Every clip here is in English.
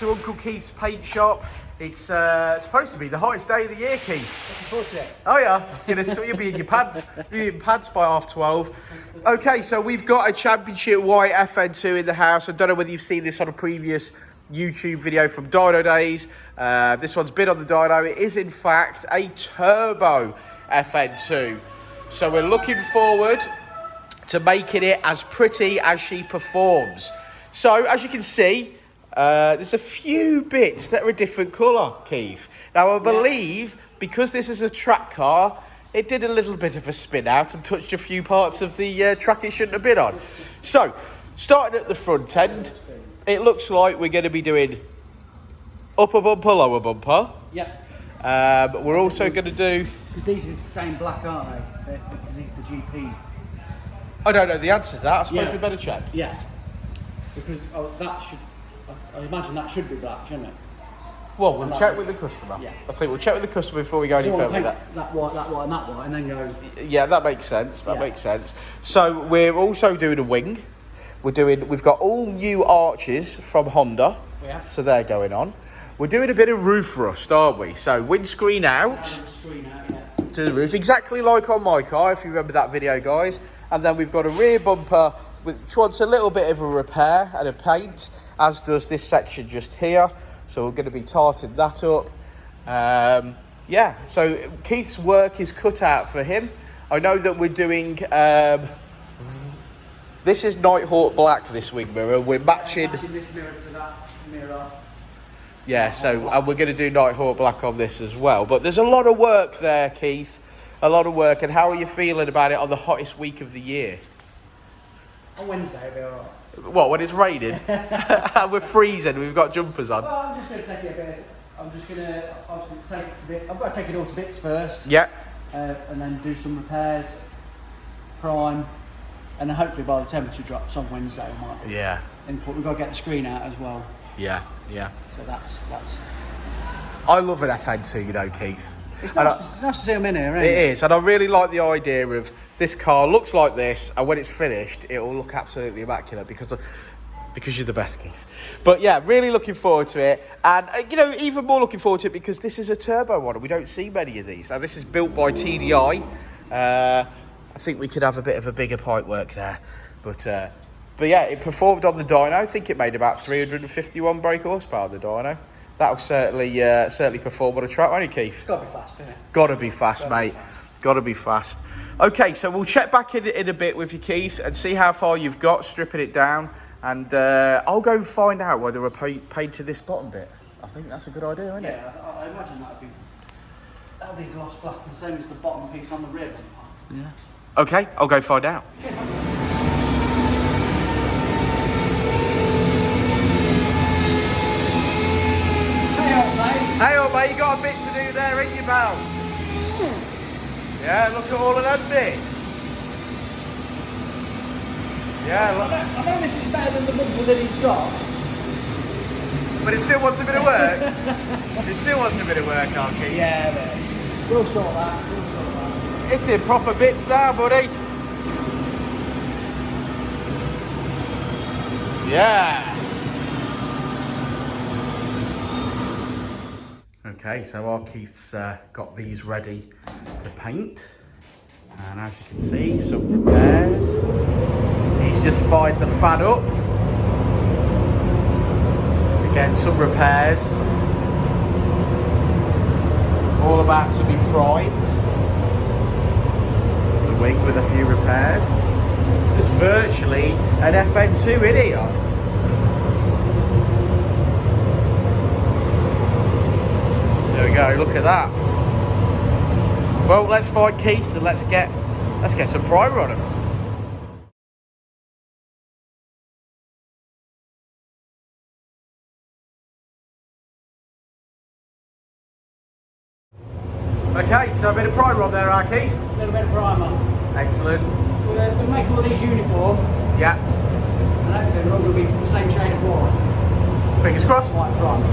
to Uncle Keith's paint shop. It's supposed to be the hottest day of the year, Keith. Looking forward to it. Oh yeah, you'll be in your pants. You'll be in pants by 12:30. Okay, so we've got a championship white Fn2 in the house. I don't know whether you've seen this on a previous YouTube video from Dyno Days. This one's been on the dyno. It is in fact a turbo Fn2. So we're looking forward to making it as pretty as she performs. So as you can see, there's a few bits that are a different colour, Keith. Now I believe because this is a track car, it did a little bit of a spin out and touched a few parts of the track it shouldn't have been on. So starting at the front end, it looks like we're going to be doing upper bumper, lower bumper. Yep. We're also going to do... Because these are stained black, aren't they? These are the GP. I don't know the answer to that. I suppose we better check. Yeah. Because that should... I imagine that should be black, shouldn't it? Well, we'll check with the customer. Yeah. I think we'll check with the customer before we go any further with that. That white, and that white, and then go... Yeah, that makes sense. That makes sense. So we're also doing a wing. We've got all new arches from Honda. Yeah. So they're going on. We're doing a bit of roof rust, aren't we? So windscreen out. To the roof, exactly like on my car, if you remember that video, guys. And then we've got a rear bumper which wants a little bit of a repair and a paint, as does this section just here. So we're going to be tarting that up. Yeah, so Keith's work is cut out for him. I know that we're doing... this is Nighthawk Black, this wing mirror. We're matching this mirror to that mirror. Yeah, so and we're going to do Nighthawk Black on this as well. But there's a lot of work there, Keith. A lot of work. And how are you feeling about it on the hottest week of the year? On Wednesday, it'll be all right. What, when it's raining? We're freezing. We've got jumpers on. Well, I'm just going to take it a bit. I'm just going to obviously take it to bits. I've got to take it all to bits first. Yeah. And then do some repairs, prime, and then hopefully by the temperature drops on Wednesday, I might. Yeah. Input. We've got to get the screen out as well. Yeah, yeah. So that's. I love an Fn2, you know, Keith. It's nice to see them in here, isn't it? It is, and I really like the idea of this car looks like this, and when it's finished, it will look absolutely immaculate because you're the best, Keith. But yeah, really looking forward to it, and you know, even more looking forward to it because this is a turbo one, and we don't see many of these. Now, this is built by TDI. I think we could have a bit of a bigger pipe work there, but yeah, it performed on the dyno. I think it made about 351 brake horsepower on the dyno. That'll certainly perform on a track, won't it, Keith? It's got to be fast, isn't it? Got to be fast, mate. Got to be fast. Okay, so we'll check back in a bit with you, Keith, and see how far you've got stripping it down. And I'll go and find out whether we're paid to this bottom bit. I think that's a good idea, isn't it? Yeah, I imagine that'd be gloss black, the same as the bottom piece on the rear bumper. Yeah. Okay, I'll go find out. Hey, old mate, you got a bit to do there, ain't you, pal? Yeah, look at all of them bits. Yeah, look. I know this is better than the bumper that he's got. But it still wants a bit of work. It still wants a bit of work, Arky. Yeah, mate. We'll sort that. It's in proper bits now, buddy. Yeah. Okay, so our Keith's got these ready to paint, and as you can see, some repairs. He's just fired the fan up. Again, some repairs. All about to be primed. The wing with a few repairs. There's virtually an Fn2 in here. There we go, look at that. Well, let's find Keith and let's get some primer on him. Okay, so a bit of primer on there, Keith. A little bit of primer. Excellent. We'll make all these uniform. Yeah. And hopefully they're all going to be the same shade of white. Fingers crossed. White primer.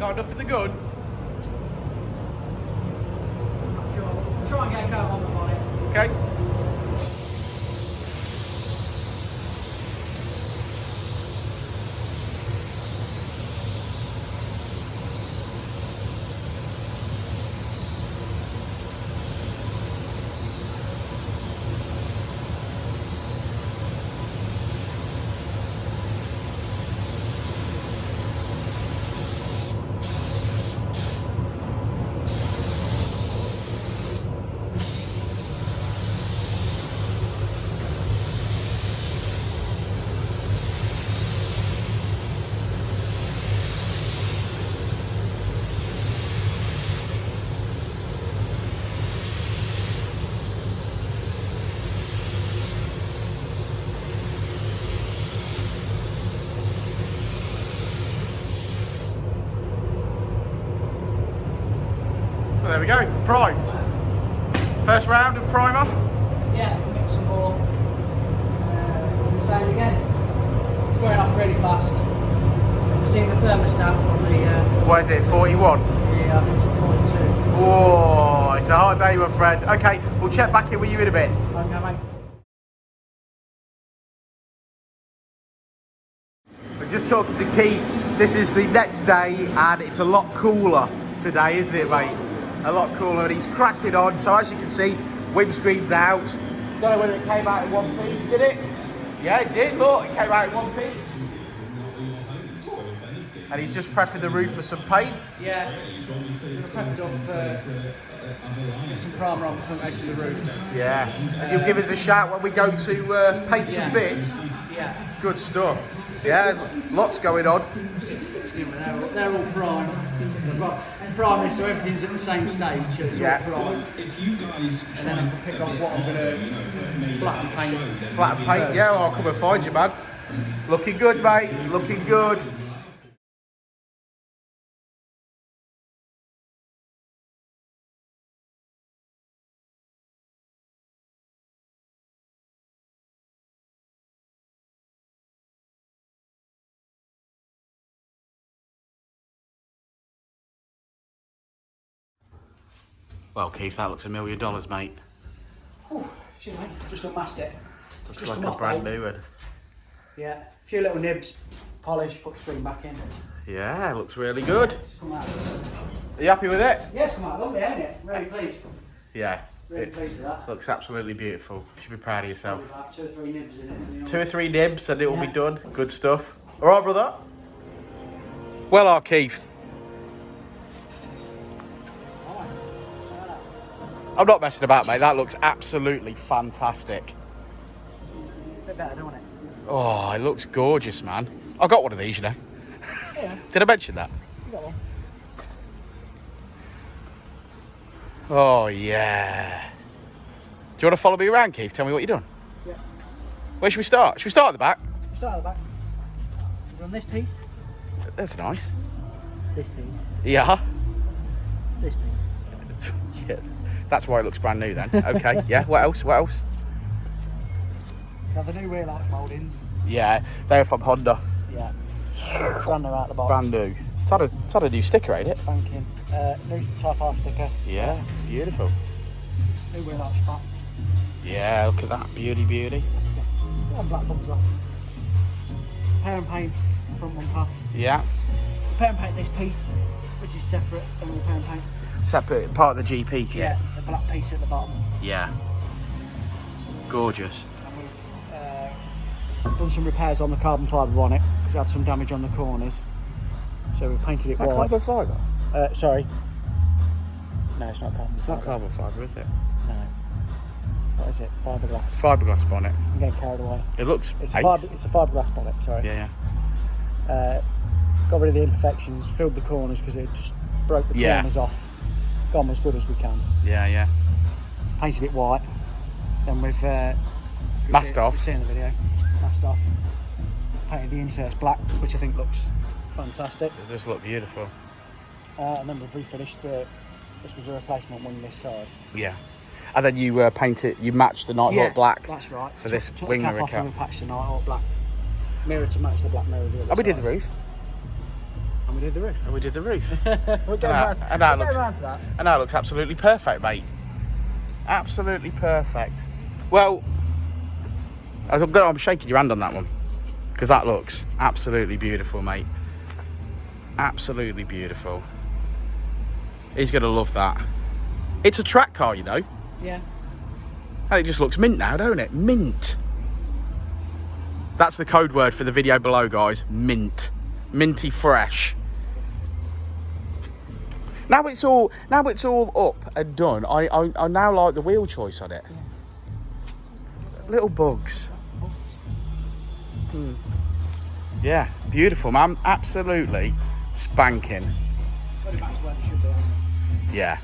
Not enough for the gun? I'm not sure. We'll try and get a coat on the bonnet. Okay. Well, there we go, primed. First round of primer. Yeah, mix some more. Same again. It's going off really fast. Have you seen the thermostat on the... What is it, 41? Yeah, I think it's 42. Whoa, it's a hard day, my friend. Okay, we'll check back in with you in a bit. Okay, mate. I was just talking to Keith. This is the next day and it's a lot cooler today, isn't it, mate? A lot cooler, and he's cracking on. So as you can see, windscreen's out. Don't know whether it came out in one piece, did it? Yeah, it did. Look, it came out in one piece. And he's just prepping the roof for some paint. Yeah, I'm going to prep it up get some primer on the front edge of the roof. Yeah, and you'll give us a shout when we go to paint some bits. Yeah. Good stuff. Yeah, lots going on. They're all primed. They've got priming, so everything's at the same stage. So it's all primed. And then I can pick up what I'm going to flatten paint. Flatten paint, yeah, I'll come and find you, man. Looking good, mate. Looking good. Well, Keith, that looks $1 million, mate. Ooh, just unmasked it. Looks Just like come a off, brand mate. new one. Yeah, a few little nibs, polish, put the screen back in. Yeah, looks really good. It's come out. Are you happy with it? Yeah, it's come out lovely, hasn't it? Really pleased. Yeah. Really It pleased with that. looks absolutely beautiful. You should be proud of yourself. About 2 or 3 nibs in it. 2 or 3 nibs and it will be done. Good stuff. All right, brother? Well, Keith. I'm not messing about, mate. That looks absolutely fantastic. A bit better, don't it? Oh, it looks gorgeous, man. I got one of these, you know. Yeah, Did I mention that? you got one. Oh, yeah. Do you want to follow me around, Keith? Tell me what you're doing. Yeah. Where should we start? Should we start at the back? Start at the back. We've done this piece. That's nice. This piece. Yeah. This piece. Shit. That's why it looks brand new then. Okay, yeah. What else? What else? So the new wheel arch mouldings. Yeah, they're from Honda. Yeah. Brand new out the box. Brand new. It's had a new sticker, ain't it? Spanking. New TypeR sticker. Yeah, beautiful. New wheel arch spot. Yeah, look at that. Beauty, beauty. One black bumper. Pair and paint front bumper. Yeah. Pair and paint this piece, which is separate, and we'll pair and paint. Separate part of the GP kit. Yeah, the black piece at the bottom. Yeah. Gorgeous. And we've done some repairs on the carbon fibre bonnet because it had some damage on the corners. So we painted it white. Carbon fibre? Sorry. No, it's not carbon. It's not carbon fibre, is it? No. What is it? Fiberglass. Fiberglass bonnet. I'm getting carried away. It looks It's ace. a fiberglass bonnet. Sorry. Yeah, Got rid of the imperfections, filled the corners because it just broke the corners off. Gone as good as we can. yeah. Yeah, Painted it white. Then we've Masked off. You've seen the video. Masked off. Painted the inserts black, which I think looks fantastic. It does look beautiful. And then we've refinished this was a replacement wing this side. Yeah. And then you you matched the Nighthawk black. That's right. For this Took wing the cap mirror off cap. and we patched the Nighthawk black mirror to match the black mirror of the other And we did side. the roof. And And we did the roof. And we did the roof. We'll get around to that. And that looks absolutely perfect, mate. Absolutely perfect. Well, I'm shaking your hand on that one because that looks absolutely beautiful, mate. Absolutely beautiful. He's going to love that. It's a track car, you know. Yeah. And it just looks mint now, don't it? Mint. That's the code word for the video below, guys. Mint. Minty fresh. Now it's all up and done. I now like the wheel choice on it. Yeah. Little bugs. Yeah, beautiful, man. Absolutely spanking. Pretty much where it should be, hasn't it? Yeah.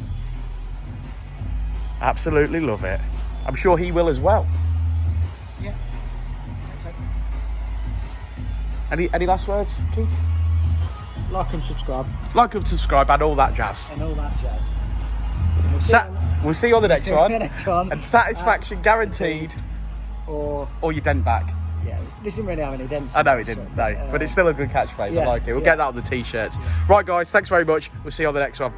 Absolutely love it. I'm sure he will as well. Yeah. Any last words, Keith? Like and subscribe. Like and subscribe and all that jazz. And all that jazz. We'll see you on the next one. Next one. And satisfaction guaranteed. Or your dent back. yeah, this didn't really have any dents. I know it didn't, no. But it's still a good catchphrase. Yeah, I like it. We'll yeah. get that on the t-shirts. Right, guys, thanks very much. We'll see you on the next one.